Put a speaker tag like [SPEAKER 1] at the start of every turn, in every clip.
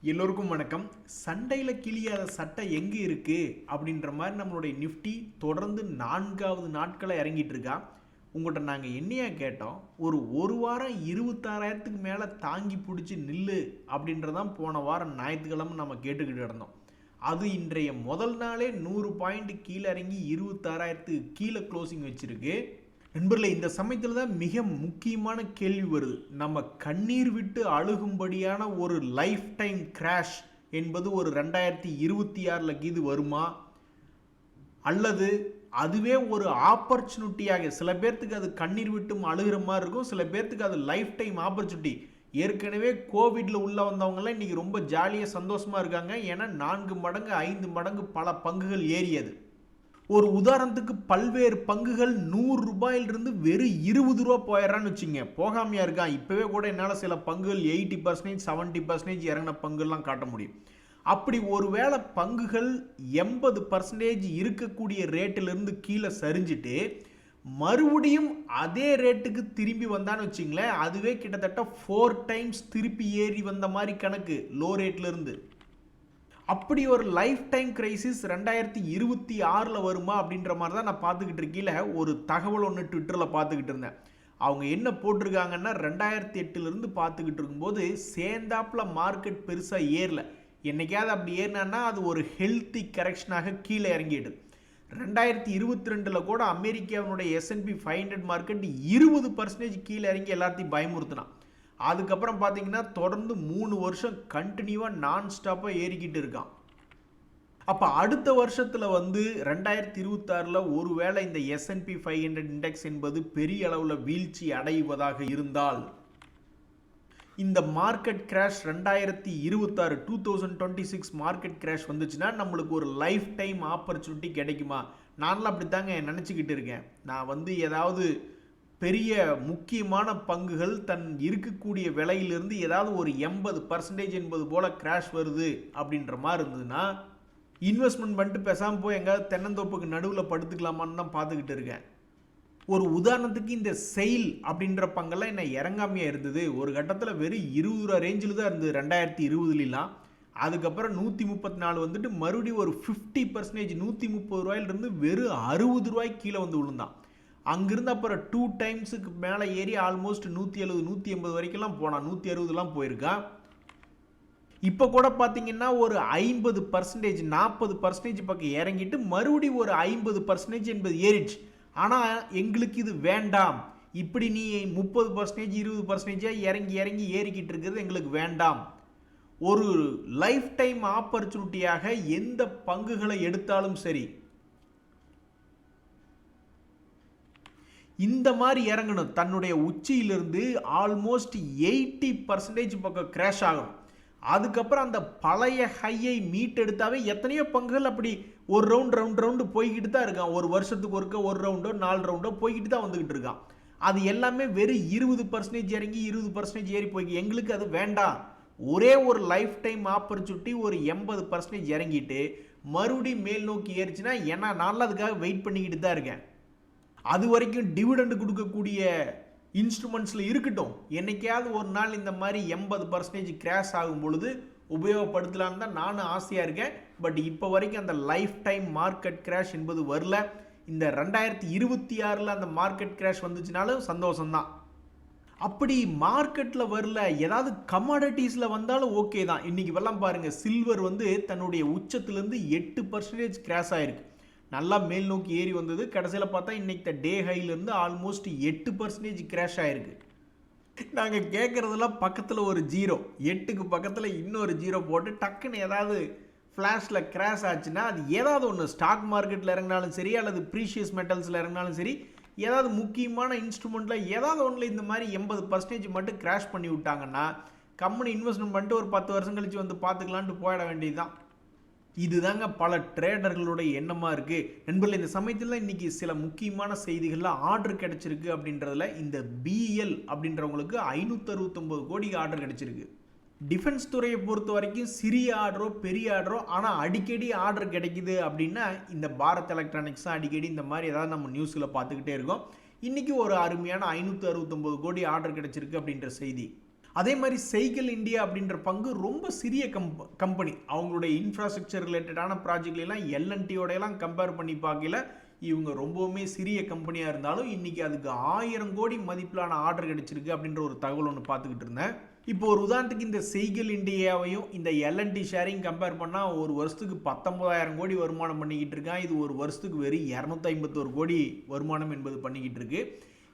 [SPEAKER 1] எல்லோருக்கும் வணக்கம். சண்டையில் கிழியாத சட்டை எங்கே இருக்குது அப்படின்ற மாதிரி நம்மளுடைய நிஃப்டி தொடர்ந்து 4வது நாட்களை இறங்கிட்டு இருக்கா. உங்கள்கிட்ட நாங்கள் என்னையா கேட்டோம், ஒரு வாரம் 26,000க்கு மேலே தாங்கி பிடிச்சி நில்லு அப்படின்றதான் போன வாரம் ஞாயிற்றுக்கிழமை நம்ம கேட்டுக்கிட்டு இருந்தோம். அது இன்றைய முதல் நாளே 100 பாயிண்ட் கீழே இறங்கி 26,000க்கு கீழே க்ளோசிங் வச்சுருக்கு. நண்பர்களே, இந்த சமயத்தில் தான் மிக முக்கியமான கேள்வி வருது. நம்ம கண்ணீர் விட்டு அழுகும்படியான ஒரு லைஃப் டைம் கிராஷ் என்பது ஒரு 2026 இது வருமா, அல்லது அதுவே ஒரு ஆப்பர்ச்சுனிட்டியாக, சில பேர்த்துக்கு அது கண்ணீர் விட்டும் அழுகிற மாதிரி இருக்கும், சில பேர்த்துக்கு அது லைஃப் டைம் ஆப்பர்ச்சுனிட்டி. ஏற்கனவே கோவிட்ல உள்ள வந்தவங்களாம் இன்னைக்கு ரொம்ப ஜாலியாக சந்தோஷமா இருக்காங்க. ஏன்னா 4 மடங்கு 5 மடங்கு பல பங்குகள் ஏறியது. ஒரு உதாரணத்துக்கு பல்வேறு பங்குகள் 100 ரூபாயிலிருந்து வெறும் 20 ரூபா போயிடறான்னு வச்சுங்க, போகாமையா இருக்கான். இப்போவே கூட என்னால் சில பங்குகள் 80% 70% இறங்கின பங்குலாம் காட்ட முடியும். அப்படி ஒருவேளை பங்குகள் 80% இருக்கக்கூடிய ரேட்டிலிருந்து கீழே சரிஞ்சிட்டு மறுபடியும் அதே ரேட்டுக்கு திரும்பி வந்தான்னு வச்சுங்களேன், அதுவே கிட்டத்தட்ட 4 டைம்ஸ் திருப்பி ஏறி வந்த மாதிரி கணக்கு லோ ரேட்ல இருந்து. அப்படி ஒரு லைஃப் டைம் கிரைசிஸ் 2026 வருமா அப்படின்ற மாதிரி தான் நான் பார்த்துக்கிட்டு இருக்கீல. ஒரு தகவல் ஒன்று ட்விட்டரில் பார்த்துக்கிட்டு இருந்தேன். அவங்க என்ன போட்டிருக்காங்கன்னா, 2008 பார்த்துக்கிட்டு இருக்கும்போது சேர்ந்தாப்புல மார்க்கெட் பெருசாக ஏறல. என்னைக்காவது அப்படி ஏறினா அது ஒரு ஹெல்த்தி கரெக்ஷனாக கீழே இறங்கிடுது. 2022 கூட அமெரிக்காவினுடைய S&P 500 மார்க்கெட் 20% கீழே இறங்கி எல்லாத்தையும் பயமுறுத்தினான். அதுக்கப்புறம் பார்த்தீங்கன்னா தொடர்ந்து 3 வருஷம் கண்டினியூவாக நான் ஸ்டாப்பாக ஏறிக்கிட்டு இருக்கான். அப்போ அடுத்த வருஷத்தில் 2026 ஒருவேளை இந்த S&P 500 இண்டெக்ஸ் என்பது பெரிய அளவில் வீழ்ச்சி அடைவதாக இருந்தால், இந்த மார்க்கெட் கிராஷ் 2026 மார்க்கெட் கிராஷ் வந்துச்சுன்னா நம்மளுக்கு ஒரு லைஃப் டைம் ஆப்பர்ச்சுனிட்டி கிடைக்குமா? நான்லாம் அப்படித்தாங்க நினச்சிக்கிட்டு இருக்கேன். நான் ஏதாவது பெரிய முக்கியமான பங்குகள் தன் இருக்கக்கூடிய விலையிலிருந்து ஏதாவது ஒரு 80% என்பது போல கிராஷ் வருது அப்படின்ற மாதிரி இருந்ததுன்னா இன்வெஸ்ட்மெண்ட் பண்ணிட்டு பேசாமல் போய் எங்கேயாவது தென்னந்தோப்புக்கு நடுவில் படுத்துக்கலாமான்னு தான் பார்த்துக்கிட்டு இருக்கேன். ஒரு உதாரணத்துக்கு இந்த செயில் அப்படின்ற பங்கெல்லாம் என்ன இறங்காமையாக இருந்தது. ஒரு கட்டத்தில் வெறும் 20 ரூபா ரேஞ்சில் தான் இருந்தது 2020. அதுக்கப்புறம் 134 மறுபடியும் ஒரு 50% 130 ரூபாயிலிருந்து வெறும் 60 ரூபாய்க்கு கீழே விழுந்தான். அங்கிருந்து அப்புறம் 2 டைம்ஸுக்கு மேலே ஏறி ஆல்மோஸ்ட் 170 180 வரைக்கும்லாம் போனான், 160 போயிருக்கான். இப்போ கூட பார்த்தீங்கன்னா ஒரு 50% 40% பக்கம் இறங்கிட்டு மறுபடியும் ஒரு 50% என்பது ஏறிடுச்சு. ஆனால் எங்களுக்கு இது வேண்டாம். இப்படி நீ 30% 20% இறங்கி இறங்கி ஏறிக்கிட்டு இருக்கிறது எங்களுக்கு வேண்டாம். ஒரு லைஃப் டைம் ஆப்பர்ச்சுனிட்டியாக எந்த பங்குகளை எடுத்தாலும் சரி, இந்த மாதிரி இறங்கணும். தன்னுடைய உச்சியிலிருந்து ஆல்மோஸ்ட் 80% பக்கம் கிராஷ் ஆகும். அதுக்கப்புறம் அந்த பழைய ஹையை மீட் எடுத்தாவே எத்தனையோ பங்குகள் அப்படி ஒரு ரவுண்டு போய்கிட்டு தான் இருக்கான். ஒரு வருஷத்துக்கு ஒருக்க ஒரு ரவுண்டோ 4 ரவுண்டோ போய்கிட்டு தான் வந்துகிட்டு இருக்கான். அது எல்லாமே வெறும் 20% இறங்கி 20% ஏறி போய் எங்களுக்கு அது வேண்டாம். ஒரே ஒரு லைஃப் டைம் ஆப்பர்ச்சுனிட்டி ஒரு 80% இறங்கிட்டு மறுபடியும் மேல் நோக்கி ஏறிச்சுன்னா, ஏன்னா நான் அதுக்காக வெயிட் பண்ணிக்கிட்டு தான் இருக்கேன். அது வரைக்கும் டிவிடெண்ட் கொடுக்கக்கூடிய இன்ஸ்ட்ருமெண்ட்ஸில் இருக்கட்டும். என்னைக்காவது ஒரு நாள் இந்த மாதிரி 80% கிராஷ் ஆகும் பொழுது உபயோகப்படுத்தலான்னு தான் நானும் ஆசையாக இருக்கேன். பட் இப்போ வரைக்கும் அந்த லைஃப் டைம் மார்க்கெட் கிராஷ் என்பது வரல. இந்த 2026 அந்த மார்க்கெட் கிராஷ் வந்துச்சுனாலும் சந்தோஷம்தான். அப்படி மார்க்கெட்டில் வரல, ஏதாவது கமாடிட்டிஸில் வந்தாலும் ஓகே தான். இன்றைக்கி வெள்ளம் பாருங்கள், சில்வர் தன்னுடைய உச்சத்துலேருந்து 8% கிராஷ் ஆகிருக்கு. நல்லா மேல் நோக்கி ஏறி வந்தது. கடைசியில் பார்த்தா இன்னைக்கு டே ஹைலேருந்து ஆல்மோஸ்ட் 8% கிராஷ் ஆகிருக்கு. நாங்கள் கேட்குறதெல்லாம் பக்கத்தில் ஒரு 0, 8க்கு பக்கத்தில் இன்னொரு 0 போட்டு டக்குன்னு ஏதாவது ஃப்ளாஷில் கிராஷ் ஆச்சுன்னா, அது ஏதாவது ஒன்று ஸ்டாக் மார்க்கெட்டில் இறங்கினாலும் சரி, அல்லது ப்ரீஷியஸ் மெட்டல்ஸில் இறங்கினாலும் சரி, ஏதாவது முக்கியமான இன்ஸ்ட்ருமெண்ட்டில் ஏதாவது ஒன்றில் இந்த மாதிரி 80% மட்டும் கிராஷ் பண்ணி விட்டாங்கன்னா, கம்பெனி இன்வெஸ்ட்மெண்ட் பண்ணிட்டு ஒரு 10 வருஷம் கழித்து பார்த்துக்கலான்ட்டு போயிட வேண்டியது தான். இதுதாங்க பல ட்ரேடர்களுடைய எண்ணமாக இருக்குது. நண்பர்கள், இந்த சமயத்தில் இன்றைக்கி சில முக்கியமான செய்திகளில் ஆர்டர் கிடச்சிருக்கு. அப்படின்றதுல இந்த BEL அப்படின்றவங்களுக்கு 569 கோடிக்கு ஆர்டர் கிடச்சிருக்கு. டிஃபென்ஸ் துறையை பொறுத்த வரைக்கும் சிறிய ஆர்டரோ பெரிய ஆர்டரோ, ஆனால் அடிக்கடி ஆர்டர் கிடைக்குது அப்படின்னா இந்த பாரத் எலக்ட்ரானிக்ஸ் தான் அடிக்கடி இந்த மாதிரி ஏதாவது நம்ம நியூஸில் பார்த்துக்கிட்டே இருக்கோம். இன்றைக்கி ஒரு அருமையான 569 கோடி ஆர்டர் கிடச்சிருக்கு அப்படின்ற செய்தி. அதே மாதிரி செய்கல் இந்தியா அப்படின்ற பங்கு ரொம்ப சிறிய கம்பெனி. அவங்களுடைய இன்ஃப்ராஸ்ட்ரக்சர் ரிலேட்டடான ப்ராஜெக்ட்லாம் எல்என்டியோடையெல்லாம் கம்பேர் பண்ணி பார்க்கல இவங்க ரொம்பவுமே சிறிய கம்பெனியாக இருந்தாலும் இன்றைக்கி அதுக்கு 1000 கோடி மதிப்பிலான ஆர்டர் கிடைச்சிருக்கு அப்படின்ற ஒரு தகவல் ஒன்று பார்த்துக்கிட்டு இருந்தேன். இப்போ ஒரு உதாரணத்துக்கு இந்த செய்கல் இந்தியாவையும் இந்த எல்என்டி ஷேரையும் கம்பேர் பண்ணால் ஒரு வருஷத்துக்கு 19,000 கோடி வருமானம் பண்ணிக்கிட்டு இருக்கான். இது ஒரு வருஷத்துக்கு வெறும் 251 கோடி வருமானம் என்பது பண்ணிக்கிட்டு இருக்கு.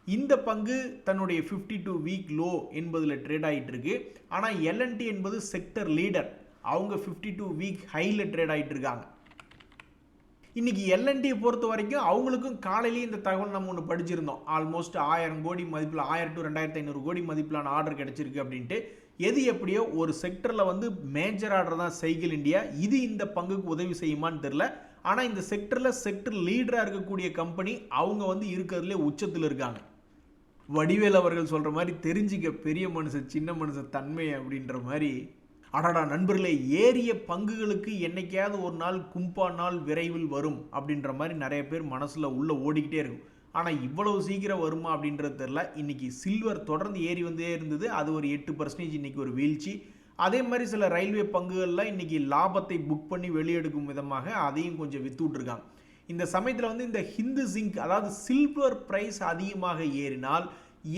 [SPEAKER 1] இந்த பங்கு தன்னுடைய 52 வீக் லோ என்பதில் ட்ரேட் ஆகிட்டு இருக்கு. ஆனால் எல்என்டி என்பது செக்டர் லீடர், அவங்க 52 வீக் ஹையில் ட்ரேட் ஆகிட்டு இருக்காங்க. இன்னைக்கு எல்என்டியை பொறுத்த வரைக்கும் அவங்களுக்கும் காலையிலேயே இந்த தகவல் நம்ம ஒன்று படிச்சிருந்தோம். ஆல்மோஸ்ட் 1000 கோடி மதிப்பில் 1000 to 2500 கோடி மதிப்பிலான ஆர்டர் கிடைச்சிருக்கு அப்படின்ட்டு. எது எப்படியோ ஒரு செக்டரில் வந்து மேஜர் ஆர்டர் தான் செய்கல் இந்தியா. இது இந்த பங்குக்கு உதவி செய்யுமான்னு தெரில. ஆனால் இந்த செக்டரில் செக்டர் லீடராக இருக்கக்கூடிய கம்பெனி அவங்க வந்து இருக்கிறதுலே உச்சத்தில் இருக்காங்க. வடிவேல் அவர்கள் சொல்கிற மாதிரி தெரிஞ்சிக்க பெரிய மனுஷன் சின்ன மனுஷன் தன்மை அப்படின்ற மாதிரி. அடடா நண்பர்களே, ஏறிய பங்குகளுக்கு என்னைக்காவது ஒரு நாள் கும்பா நாள் விரைவில் வரும் அப்படின்ற மாதிரி நிறைய பேர் மனசில் உள்ளே ஓடிக்கிட்டே இருக்கும். ஆனால் இவ்வளவு சீக்கிரம் வருமா அப்படின்றது தெரில. இன்றைக்கி சில்வர் தொடர்ந்து ஏறி வந்தே இருந்தது. அது ஒரு 8% இன்றைக்கி ஒரு வீழ்ச்சி. அதே மாதிரி சில ரயில்வே பங்குகளில் இன்றைக்கி லாபத்தை புக் பண்ணி வெளியெடுக்கும் விதமாக அதையும் கொஞ்சம் விற்று விட்ருக்காங்க. இந்த சமயத்தில் வந்து இந்த ஹிந்து ஜிங்க் அதாவது சில்வர் ப்ரைஸ் அதிகமாக ஏறினால்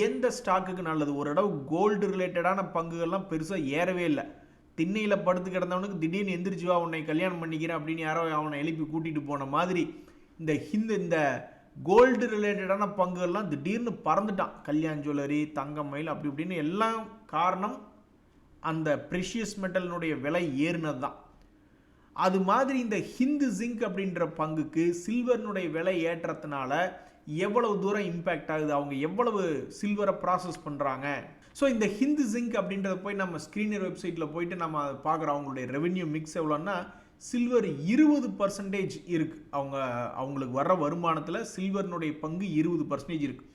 [SPEAKER 1] எந்த ஸ்டாக்குக்கு நல்லது? ஒரு இடம் கோல்டு ரிலேட்டடான பங்குகள்லாம் பெருசாக ஏறவே இல்லை. திண்ணையில் படுத்து கிடந்தவனுக்கு திடீர்னு எந்திரிச்சு வா உன்னை கல்யாணம் பண்ணிக்கிறேன் அப்படின்னு யாரோ அவனை எழுப்பி கூட்டிகிட்டு போன மாதிரி இந்த கோல்டு ரிலேட்டடான பங்குகள்லாம் திடீர்னு பறந்துட்டான். கல்யாண் ஜுவல்லரி, தங்கம் மயில் அப்படி இப்படின்னு எல்லாம் காரணம் அந்த ப்ரெஷியஸ் மெட்டலினுடைய விலை ஏறினது தான். அது மாதிரி இந்த ஹிந்து ஜிங்க் அப்படின்ற பங்குக்கு சில்வர்னுடைய விலை ஏற்றத்தினால எவ்வளவு தூரம் இம்பேக்ட் ஆகுது, அவங்க எவ்வளவு சில்வரை ப்ராசஸ் பண்ணுறாங்க. ஸோ இந்த ஹிந்து ஜிங்க் அப்படின்றத போய் நம்ம ஸ்க்ரீனர் வெப்சைட்டில் போயிட்டு நம்ம பார்க்குறோம். அவங்களுடைய ரெவென்யூ மிக்ஸ் எவ்வளோன்னா சில்வர் 20% இருக்குது. அவங்களுக்கு வர்ற வருமானத்தில் சில்வர்னுடைய பங்கு 20% இருக்குது.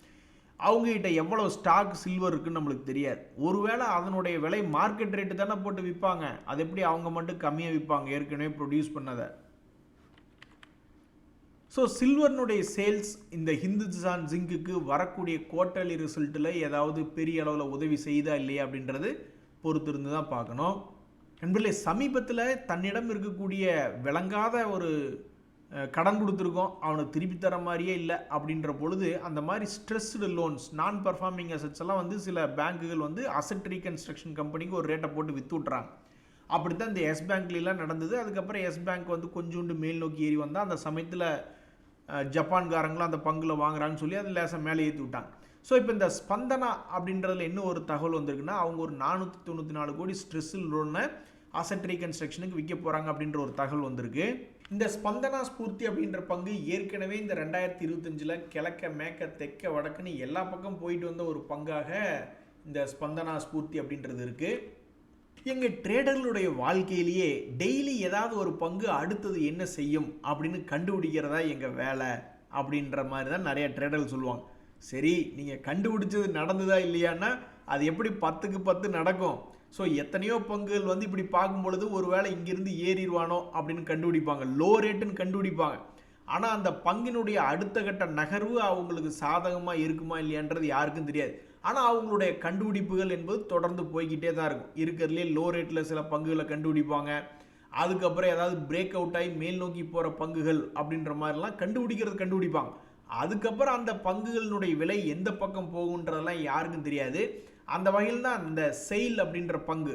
[SPEAKER 1] அவங்ககிட்ட எவ்வளோ ஸ்டாக் சில்வர் இருக்குன்னு நம்மளுக்கு தெரியாது. ஒருவேளை அதனுடைய விலை மார்க்கெட் ரேட்டு தானே போட்டு விற்பாங்க. அது எப்படி அவங்க மட்டும் கம்மியாக விற்பாங்க ஏற்கனவே ப்ரொடியூஸ் பண்ணதை? ஸோ சில்வர்னுடைய சேல்ஸ் இந்த ஹிந்துஸ்தான் ஜிங்க்குக்கு வரக்கூடிய குவார்ட்டர்லி ரிசல்ட்டில் ஏதாவது பெரிய அளவில் உதவி செய்தா இல்லையா அப்படின்றது பொறுத்திருந்து தான் பார்க்கணும். நண்பர்களே, சமீபத்தில் தன்னிடம் இருக்கக்கூடிய விளங்காத ஒரு கடன் கொடுத்துருக்கோம், அவனுக்கு திருப்பி தர மாதிரியே இல்லை அப்படின்ற பொழுது அந்த மாதிரி ஸ்ட்ரெஸ்டு லோன்ஸ், நான் பர்ஃபார்மிங் அசட்ஸ் எல்லாம் வந்து சில பேங்குகள் வந்து அசட் ரீகன்ஸ்ட்ரக்ஷன் கம்பெனிக்கு ஒரு ரேட்டை போட்டு விற்று விட்றாங்க. அப்படி தான் இந்த எஸ் பேங்க்லாம் நடந்தது. அதுக்கப்புறம் எஸ் பேங்க் வந்து கொஞ்சோண்டு மேல் நோக்கி ஏறி வந்தால் அந்த சமயத்தில் ஜப்பான்காரங்களும் அந்த பங்கில் வாங்குறான்னு சொல்லி அதை லேசாக மேலே ஏற்றி விட்டாங்க. ஸோ இப்போ இந்த ஸ்பந்தனா அப்படின்றதுல என்ன ஒரு தகவல் வந்திருக்குன்னா, அவங்க ஒரு 494 கோடி ஸ்ட்ரெஸ்ஸில் லோனை அசட் ரீகன்ஸ்ட்ரக்ஷனுக்கு விற்க போகிறாங்க அப்படின்ற ஒரு தகவல் வந்திருக்கு. இந்த ஸ்பந்தனா ஸ்பூர்த்தி அப்படின்ற பங்கு ஏற்கனவே இந்த 2025 கிழக்க மேற்க தெற்க வடக்குன்னு எல்லா பக்கம் போயிட்டு வந்த ஒரு பங்காக இந்த ஸ்பந்தனா ஸ்பூர்த்தி அப்படின்றது இருக்குது. எங்கள் ட்ரேடர்களுடைய வாழ்க்கையிலேயே டெய்லி ஏதாவது ஒரு பங்கு அடுத்தது என்ன செய்யும் அப்படின்னு கண்டுபிடிக்கிறதா எங்கள் வேலை அப்படின்ற மாதிரி தான் நிறைய ட்ரேடர்கள் சொல்லுவாங்க. சரி, நீங்கள் கண்டுபிடிச்சது நடந்ததா இல்லையான்னா அது எப்படி 10க்கு 10 நடக்கும்? ஸோ எத்தனையோ பங்குகள் வந்து இப்படி பார்க்கும் பொழுது ஒரு வேளை இங்கிருந்து ஏறிடுவானோ அப்படின்னு கண்டுபிடிப்பாங்க, லோ ரேட்டுன்னு கண்டுபிடிப்பாங்க. ஆனால் அந்த பங்கினுடைய அடுத்த கட்ட நகர்வு அவங்களுக்கு சாதகமாக இருக்குமா இல்லையான்றது யாருக்கும் தெரியாது. ஆனால் அவங்களுடைய கண்டுபிடிப்புகள் என்பது தொடர்ந்து போய்கிட்டே தான் இருக்கும். இருக்கிறதுலே லோ ரேட்டில் சில பங்குகளை கண்டுபிடிப்பாங்க. அதுக்கப்புறம் ஏதாவது பிரேக் அவுட் ஆகி மேல் நோக்கி போகிற பங்குகள் அப்படின்ற மாதிரிலாம் கண்டுபிடிப்பாங்க. அதுக்கப்புறம் அந்த பங்குகளினுடைய விலை எந்த பக்கம் போகுன்றதெல்லாம் யாருக்கும் தெரியாது. அந்த வகையில் தான் இந்த செயில் அப்படின்ற பங்கு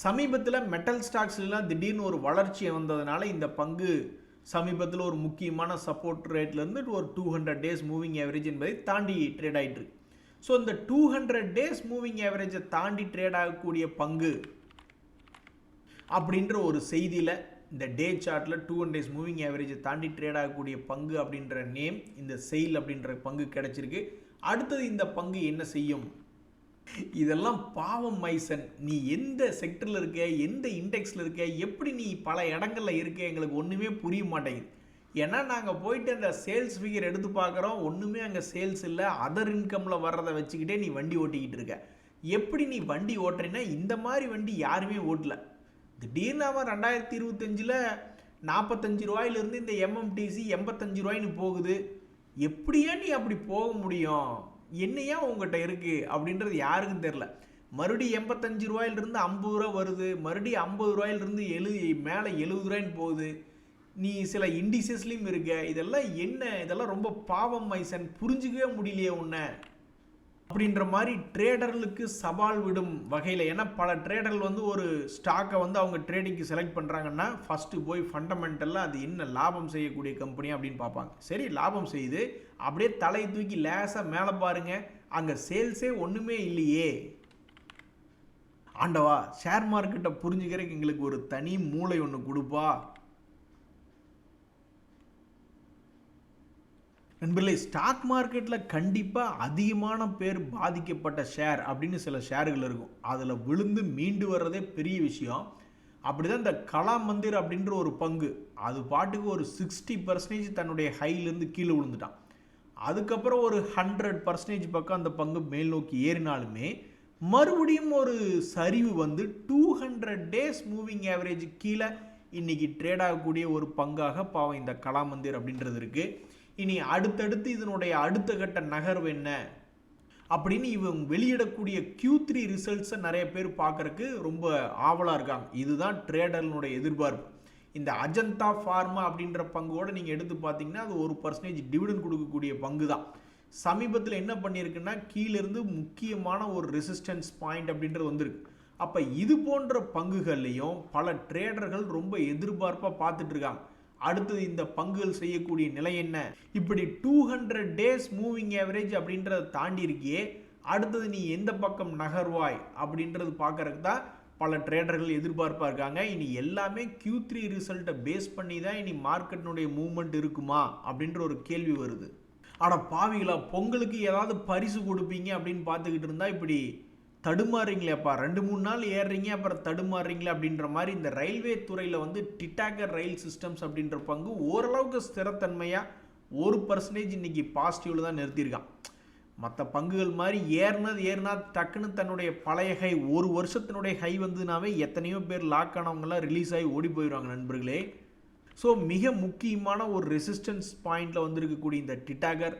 [SPEAKER 1] சமீபத்தில் மெட்டல் ஸ்டாக்ஸ்லாம் திடீர்னு ஒரு வளர்ச்சி வந்ததுனால இந்த பங்கு சமீபத்தில் ஒரு முக்கியமான சப்போர்ட் ரேட்லேருந்து ஒரு 200 டேஸ் மூவிங் ஆவரேஜ் என்பதை தாண்டி ட்ரேட் ஆகிட்டு இருக்கு. ஸோ இந்த 200 டேஸ் மூவிங் ஆவரேஜை தாண்டி ட்ரேட் ஆகக்கூடிய பங்கு அப்படின்ற ஒரு செய்தியில் இந்த டே சார்ட்டில் 200 டேஸ் மூவிங் ஆவரேஜை தாண்டி ட்ரேட் ஆகக்கூடிய பங்கு அப்படின்ற நேம் இந்த செயில் அப்படின்ற பங்கு கிடைச்சிருக்கு. அடுத்தது இந்த பங்கு என்ன செய்யும்? இதெல்லாம் பாவம் மைசன், நீ எந்த செக்டரில் இருக்க, எந்த இண்டெக்ஸில் இருக்க, எப்படி நீ பல இடங்களில் இருக்க, எங்களுக்கு ஒன்றுமே புரிய மாட்டேங்குது. ஏன்னா நாங்கள் போயிட்டு அந்த சேல்ஸ் ஃபிகர் எடுத்து பார்க்குறோம், ஒன்றுமே அங்கே சேல்ஸ் இல்லை. அதர் இன்கமில் வர்றதை வச்சுக்கிட்டே நீ வண்டி ஓட்டிக்கிட்டு இருக்க. எப்படி நீ வண்டி ஓட்டுறீன்னா இந்த மாதிரி வண்டி யாருமே ஓட்டல. திடீர்னு அவன் 2025 45 ரூபாயிலிருந்து இந்த எம்எம்டிசி 85 ரூபாய்னு போகுது. எப்படியா நீ அப்படி போக முடியும்? என்னையா உங்கள்கிட்ட இருக்குது அப்படின்றது யாருக்கும் தெரில. மறுபடியும் 85 ரூபாயிலிருந்து 50 ரூபா வருது, மறுபடியும் 50 ரூபாயிலிருந்து மேலே 70 ரூபாய்ன்னு போகுது. நீ சில இண்டிசஸ்லையும் இருக்க. இதெல்லாம் என்ன? இதெல்லாம் ரொம்ப பாவம் மைசன், புரிஞ்சுக்கவே முடியலையே உன்னை அப்படின்ற மாதிரி ட்ரேடர்களுக்கு சவால் விடும் வகையில். ஏன்னா பல ட்ரேடர்கள் வந்து ஒரு ஸ்டாக்கை வந்து அவங்க ட்ரேடிங்க்கு செலக்ட் பண்ணுறாங்கன்னா ஃபஸ்ட்டு போய் ஃபண்டமெண்டலாக அது என்ன லாபம் செய்யக்கூடிய கம்பெனி அப்படின்னு பார்ப்பாங்க. சரி, லாபம் செய்யுது, அப்படியே தலையை தூக்கி லேசாக மேலே பாருங்கள், அங்கே சேல்ஸே ஒன்றுமே இல்லையே. ஆண்டவா, ஷேர் மார்க்கெட்டை புரிஞ்சுக்கிறதுக்கு எங்களுக்கு ஒரு தனி மூளை ஒன்று கொடுப்பா. நண்பர்களே, ஸ்டாக் மார்க்கெட்டில் கண்டிப்பாக அதிகமான பேர் பாதிக்கப்பட்ட ஷேர் அப்படின்னு சில ஷேர்கள் இருக்கும். அதில் விழுந்து மீண்டு வர்றதே பெரிய விஷயம். அப்படிதான் இந்த கலாம் மந்திர் அப்படின்ற ஒரு பங்கு, அது பாட்டுக்கு ஒரு 60% தன்னுடைய ஹைலேருந்து கீழே விழுந்துட்டான். அதுக்கப்புறம் ஒரு 100% பக்கம் அந்த பங்கு மேல் நோக்கி ஏறினாலுமே மறுபடியும் ஒரு சரிவு வந்து 200 டேஸ் மூவிங் ஆவரேஜ் கீழே இன்னைக்கு ட்ரேட் ஆகக்கூடிய ஒரு பங்காக பாவம் இந்த கலாம் மந்திர் அப்படின்றது இருக்கு. இனி அடுத்தடுத்து இதனுடைய அடுத்த கட்ட நகர்வு என்ன அப்படின்னு இவங்க வெளியிடக்கூடிய Q3 ரிசல்ட்ஸை நிறைய பேர் பார்க்கறதுக்கு ரொம்ப ஆவலாக இருக்காங்க. இதுதான் ட்ரேடர்களுடைய எதிர்பார்ப்பு. இந்த அஜந்தா ஃபார்மா அப்படின்ற பங்கோடு நீங்கள் எடுத்து பார்த்தீங்கன்னா அது 1% டிவிடெண்ட் கொடுக்கக்கூடிய பங்கு தான். சமீபத்தில் என்ன பண்ணியிருக்குன்னா கீழிருந்து முக்கியமான ஒரு ரெசிஸ்டன்ஸ் பாயிண்ட் அப்படின்றது வந்திருக்கு. அப்போ இது போன்ற பங்குகள்லையும் பல ட்ரேடர்கள் ரொம்ப எதிர்பார்ப்பாக பார்த்துட்டு இருக்காங்க. அடுத்தது இந்த பங்குகள் செய்யக்கூடிய நிலை என்ன? இப்படி 200 டேஸ் மூவிங் ஆவரேஜ் அப்படின்றத தாண்டி இருக்கியே, அடுத்தது நீ எந்த பக்கம் நகர்வாய் அப்படின்றது பார்க்கறதுக்கு தான் பல ட்ரேடர்கள் எதிர்பார்ப்பாக இருக்காங்க. இனி எல்லாமே Q3 ரிசல்ட்டை பேஸ் பண்ணி தான் இனி மார்க்கெட்டினுடைய மூவ்மெண்ட் இருக்குமா அப்படின்ற ஒரு கேள்வி வருது. ஆனால் பாவிகளா, பொங்கலுக்கு ஏதாவது பரிசு கொடுப்பீங்க அப்படின்னு பார்த்துக்கிட்டு இருந்தால் இப்படி தடுமாறுறீங்களேப்பா, 2-3 நாள் ஏறுறீங்க அப்புறம் தடுமாறுறீங்களே அப்படின்ற மாதிரி. இந்த ரயில்வே துறையில் வந்து டிட்டாகர் ரயில் சிஸ்டம்ஸ் அப்படின்ற பங்கு ஓரளவுக்கு ஸ்திரத்தன்மையாக 1% இன்னைக்கு பாசிட்டிவில் தான் நிறுத்தியிருக்கான். மற்ற பங்குகள் மாதிரி ஏறினா டக்குன்னு தன்னுடைய பழைய ஹை, ஒரு வருஷத்தினுடைய ஹை வந்ததுனாவே எத்தனையோ பேர் லாக் ஆனவங்களாம் ரிலீஸ் ஆகி ஓடி போயிடுவாங்க நண்பர்களே. ஸோ மிக முக்கியமான ஒரு ரெசிஸ்டன்ஸ் பாயிண்டில் வந்திருக்கக்கூடிய இந்த டிட்டாகர்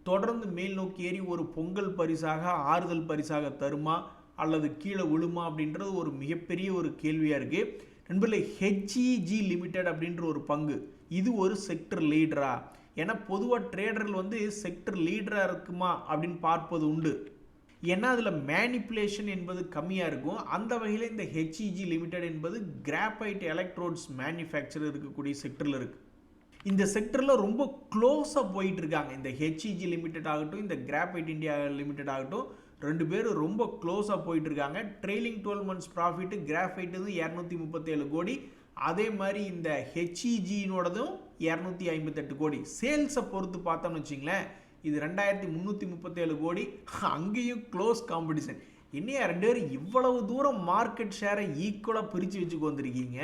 [SPEAKER 1] தொடர்ந்து மேல் நோக்கி ஏறி ஒரு பொங்கல் பரிசாக ஆறுதல் பரிசாக தருமா அல்லது கீழே விழுமா அப்படின்றது ஒரு மிகப்பெரிய ஒரு கேள்வியாக இருக்குது நண்பர்களே. HEG லிமிடெட் அப்படின்ற ஒரு பங்கு, இது ஒரு செக்டர் லீடரா? ஏன்னா பொதுவாக ட்ரேடர்கள் வந்து செக்டர் லீடராக இருக்குமா அப்படின்னு பார்ப்பது உண்டு. ஏன்னா அதில் மேனிப்புலேஷன் என்பது கம்மியாக இருக்கும். அந்த வகையில் இந்த HEG லிமிடெட் என்பது கிராஃபைட் எலக்ட்ரோட்ஸ் மேனுஃபேக்சர் இருக்கக்கூடிய செக்டரில் இருக்குது. இந்த செக்டரில் ரொம்ப க்ளோஸாக போயிட்டு இருக்காங்க. இந்த HEG லிமிடெட் ஆகட்டும், இந்த கிராஃபைட் இந்தியா லிமிடெட் ஆகட்டும், ரெண்டு பேரும் ரொம்ப க்ளோஸாக போயிட்டு இருக்காங்க. ட்ரெயிலிங் 12 months ப்ராஃபிட் கிராஃபைட் 237 கோடி, அதே மாதிரி இந்த HEG-னோடதும் 258 கோடி. சேல்ஸை பொறுத்து பார்த்தோம்னு வச்சிங்களேன், இது 2337 கோடி. அங்கேயும் க்ளோஸ் காம்படிஷன். இன்னையா ரெண்டு பேரும் இவ்வளவு தூரம் மார்க்கெட் ஷேரை ஈக்குவலாக பிரித்து வச்சுக்கு வந்திருக்கீங்க.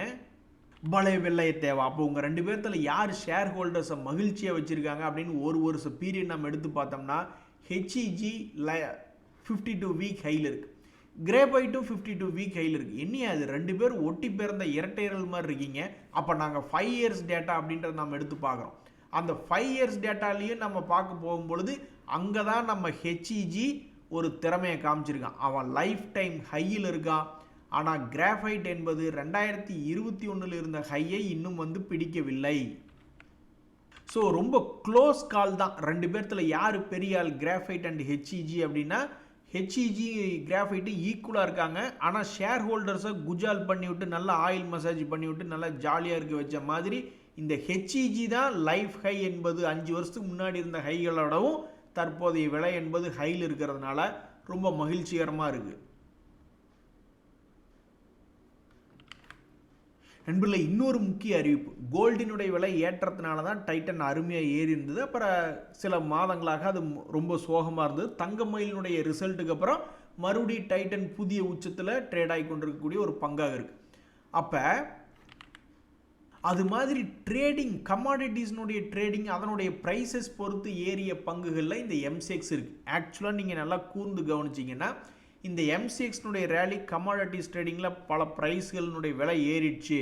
[SPEAKER 1] பழைய வெள்ளைய தேவை. அப்போ உங்கள் ரெண்டு பேர்த்தில் யார் ஷேர் ஹோல்டர்ஸை மகிழ்ச்சியாக வச்சுருக்காங்க அப்படின்னு ஒரு வருஷ பீரியட் நம்ம எடுத்து பார்த்தோம்னா HEG 52 வீக் ஹையில் இருக்குது, கிராஃபைட்டும் 52 வீக் ஹையில் இருக்குது. என்னையா அது ரெண்டு பேர் ஒட்டி பிறந்த இரட்டையர்கள் மாதிரி இருக்கீங்க. அப்போ நாங்கள் 5 years டேட்டா அப்படின்றத நம்ம எடுத்து பார்க்குறோம். அந்த 5 years டேட்டாலையும் நம்ம பார்க்க போகும்பொழுது அங்கே தான் நம்ம HEG ஒரு திறமையை காமிச்சிருக்கான். அவன் லைஃப் டைம் ஹையில் இருக்கான். ஆனால் கிராஃபைட் என்பது 2021 இருந்த ஹையை இன்னும் வந்து பிடிக்கவில்லை. ஸோ ரொம்ப க்ளோஸ் கால் தான். ரெண்டு பேர்த்தில் யார் பெரிய ஆள், கிராஃபைட் அண்ட் HEG அப்படின்னா HEG கிராஃபைட்டு ஈக்குவலாக இருக்காங்க. ஆனால் ஷேர் ஹோல்டர்ஸை குஜால் பண்ணிவிட்டு நல்லா ஆயில் மசாஜ் பண்ணிவிட்டு நல்லா ஜாலியாக இருக்க வச்ச மாதிரி இந்த HEG தான் லைஃப் ஹை என்பது 5 வருஷத்துக்கு முன்னாடி இருந்த ஹைகளோடவும் தற்போதைய விலை என்பது ஹையில் இருக்கிறதுனால ரொம்ப மகிழ்ச்சிகரமாக இருக்குது. நண்பர்களே, இன்னொரு முக்கிய அறிவிப்பு, கோல்டினுடைய விலை ஏற்றத்தினால தான் டைட்டன் அருமையாக ஏறி இருந்தது. அப்புறம் சில மாதங்களாக அது ரொம்ப சோகமாக இருந்தது. தங்கமயிலினுடைய ரிசல்ட்டுக்கு அப்புறம் மறுபடியும் டைட்டன் புதிய உச்சத்தில் ட்ரேட் ஆகி கொண்டிருக்கக்கூடிய ஒரு பங்காக இருக்குது. அப்போ அது மாதிரி ட்ரேடிங், கமாடிட்டிஸ்னுடைய ட்ரேடிங், அதனுடைய ப்ரைஸஸ் பொறுத்து ஏறிய பங்குகளில் இந்த MCX இருக்குது. ஆக்சுவலாக நீங்கள் நல்லா கூர்ந்து கவனிச்சிங்கன்னா இந்த MCX-னுடைய ரேலி கமாடிட்டிஸ் ட்ரேடிங்கில் பல ப்ரைஸ்களினுடைய விலை ஏறிடுச்சு,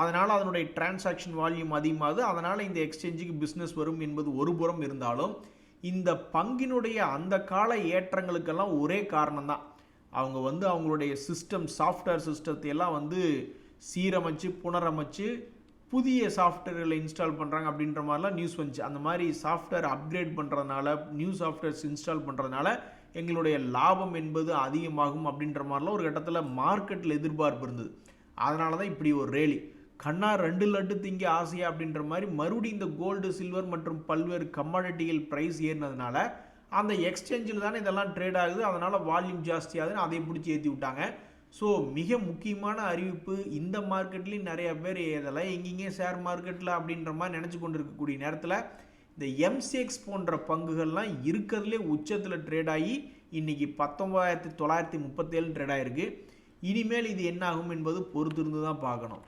[SPEAKER 1] அதனால் அதனுடைய டிரான்சாக்ஷன் வால்யூம் அதிகமாகுது, அதனால் இந்த எக்ஸ்சேஞ்சுக்கு பிஸ்னஸ் வரும் என்பது ஒரு புறம் இருந்தாலும் இந்த பங்கினுடைய அந்த கால ஏற்றங்களுக்கெல்லாம் ஒரே காரணம் தான், அவங்க வந்து அவங்களுடைய சாஃப்ட்வேர் சிஸ்டத்தை எல்லாம் சீரமைச்சு புனரமைச்சு புதிய சாஃப்ட்வேர்களை இன்ஸ்டால் பண்ணுறாங்க அப்படின்ற மாதிரிலாம் நியூஸ் வந்துச்சு. அந்த மாதிரி சாஃப்ட்வேர் அப்கிரேட் பண்ணுறதுனால, நியூ சாஃப்ட்வேர்ஸ் இன்ஸ்டால் பண்ணுறதுனால எங்களுடைய லாபம் என்பது அதிகமாகும் அப்படின்ற மாதிரிலாம் ஒரு கட்டத்தில் மார்க்கெட்டில் எதிர்பார்ப்பு இருந்தது. அதனால தான் இப்படி ஒரு ரேலி. கண்ணா 2 லட்டு திங்க ஆசையா அப்படின்ற மாதிரி மறுபடியும் இந்த கோல்டு, சில்வர் மற்றும் பல்வேறு கமாடிட்டிகள் ப்ரைஸ் ஏறினதுனால அந்த எக்ஸ்சேஞ்சில் தானே இதெல்லாம் ட்ரேட் ஆகுது, அதனால் வால்யூம் ஜாஸ்தியாகுதுன்னு அதை பிடிச்சி ஏற்றி விட்டாங்க. ஸோ மிக முக்கியமான அறிவிப்பு, இந்த மார்க்கெட்லேயும் நிறைய பேர் இதெல்லாம் எங்கேங்க ஷேர் மார்க்கெட்டில் அப்படின்ற மாதிரி நினச்சி கொண்டு இருக்கக்கூடிய நேரத்தில் இந்த எம்சிஎக்ஸ் போன்ற பங்குகள்லாம் இருக்கிறதுலே உச்சத்தில் ட்ரேட் ஆகி இன்றைக்கி 19,937 ட்ரேட் ஆகிருக்கு. இனிமேல் இது என்ன ஆகும் என்பது பொறுத்திருந்து தான் பார்க்கணும்.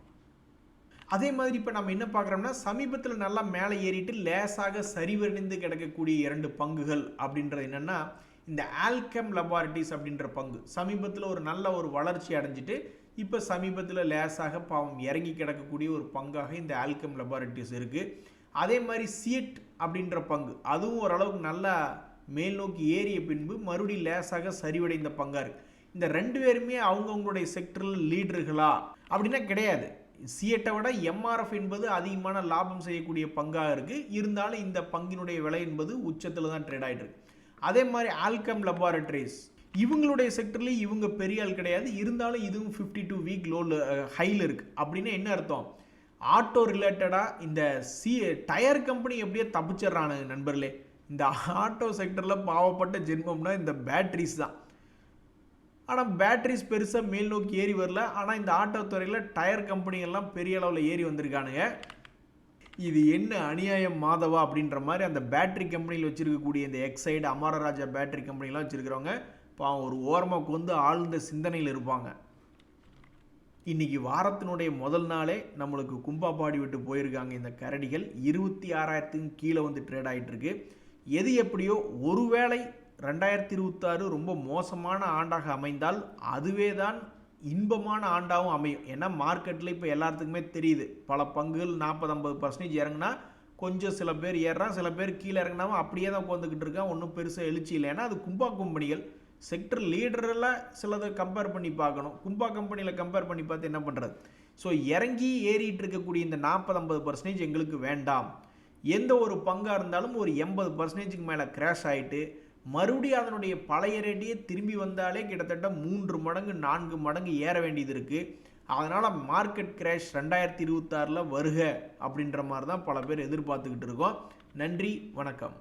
[SPEAKER 1] அதே மாதிரி இப்போ நம்ம என்ன பார்க்குறோம்னா, சமீபத்தில் நல்லா மேலே ஏறிட்டு லேசாக சரிவடைந்து கிடக்கக்கூடிய 2 பங்குகள் அப்படின்றது என்னென்னா, இந்த ஆல்கெம் லெபார்ட்டரிஸ் அப்படின்ற பங்கு சமீபத்தில் ஒரு நல்ல ஒரு வளர்ச்சி அடைஞ்சிட்டு இப்போ சமீபத்தில் லேசாக பாவம் இறங்கி கிடக்கக்கூடிய ஒரு பங்காக இந்த ஆல்கெம் லெபார்ட்டரிஸ் இருக்குது. அதே மாதிரி சியட் அப்படின்ற பங்கு அதுவும் ஓரளவுக்கு நல்லா மேல் நோக்கி ஏறிய பின்பு மறுபடியும் லேசாக சரிவடைந்த பங்காக இருக்குது. இந்த 2 பேருமே அவங்கவுங்களுடைய செக்டரில் லீடர்களா அப்படின்னா கிடையாது. சியட்டை விட எம்ஆர்எஃப் என்பது அதிகமான லாபம் செய்யக்கூடிய பங்காக இருக்குது. இருந்தாலும் இந்த பங்கினுடைய விலை என்பது உச்சத்தில் தான் ட்ரேட் ஆகிட்டு இருக்கு. அதே மாதிரி ஆல்கெம் லெபார்ட்டரிஸ் இவங்களுடைய செக்டர்லேயும் இவங்க பெரிய ஆள் கிடையாது, இருந்தாலும் இதுவும் 52 வீக் லோவில் ஹையில் இருக்குது. அப்படின்னா என்ன அர்த்தம், ஆட்டோ ரிலேட்டடாக இந்த டயர் கம்பெனி எப்படியோ தப்பிச்சிட்றானு நண்பர்களே. இந்த ஆட்டோ செக்டரில் பாவப்பட்ட ஜென்மம்னா இந்த பேட்ரிஸ் தான். ஆனால் பேட்ரிஸ் பெருசாக மேல் நோக்கி ஏறி வரல. ஆனால் இந்த ஆட்டோ துறையில் டயர் கம்பெனிகள்லாம் பெரிய அளவில் ஏறி வந்திருக்கானுங்க. இது என்ன அநியாயம் மாதவா அப்படின்ற மாதிரி அந்த பேட்டரி கம்பெனியில் வச்சுருக்கக்கூடிய இந்த எக்ஸைடு, அமரராஜா பேட்டரி கம்பெனிலாம் வச்சுருக்கிறவங்க பாவம் ஒரு ஓரமாக வந்து ஆழ்ந்த சிந்தனையில் இருப்பாங்க. இன்றைக்கி வாரத்தினுடைய முதல் நாளே நம்மளுக்கு கும்பாபாடி விட்டு போயிருக்காங்க இந்த கரடிகள். 26,000க்கு கீழே வந்து ட்ரேட் ஆகிட்டுருக்கு. எது எப்படியோ ஒருவேளை 2026 ரொம்ப மோசமான ஆண்டாக அமைந்தால் அதுவே தான் இன்பமான ஆண்டாகவும் அமையும். ஏன்னா மார்க்கெட்டில் இப்போ எல்லாத்துக்குமே தெரியுது, பல பங்குகள் 40-50% இறங்குனா கொஞ்சம் சில பேர் ஏறுறான், சில பேர் கீழே இறங்கினாவும் அப்படியே தான் உட்காந்துக்கிட்டு இருக்கான். ஒன்றும் பெருசாக எழுச்சி இல்லை. ஏன்னா அது கும்பா கம்பெனிகள் செக்டர் லீடரில் சிலதை கம்பேர் பண்ணி பார்க்கணும். கும்பா கம்பெனியில் கம்பேர் பண்ணி பார்த்து என்ன பண்ணுறது. ஸோ இறங்கி ஏறிட்டு இருக்கக்கூடிய இந்த 40-50% எங்களுக்கு வேண்டாம். எந்த ஒரு பங்காக இருந்தாலும் ஒரு 80%க்கு மேலே கிராஷ் ஆகிட்டு மறுபடியும் அதனுடைய பழைய ரேட்டையே திரும்பி வந்தாலே கிட்டத்தட்ட 3 மடங்கு 4 மடங்கு ஏற வேண்டியது இருக்குது. அதனால் மார்க்கெட் கிராஷ் 2026 வருக அப்படின்ற மாதிரி தான் பல பேர் எதிர்பார்த்துக்கிட்டு இருக்கோம். நன்றி, வணக்கம்.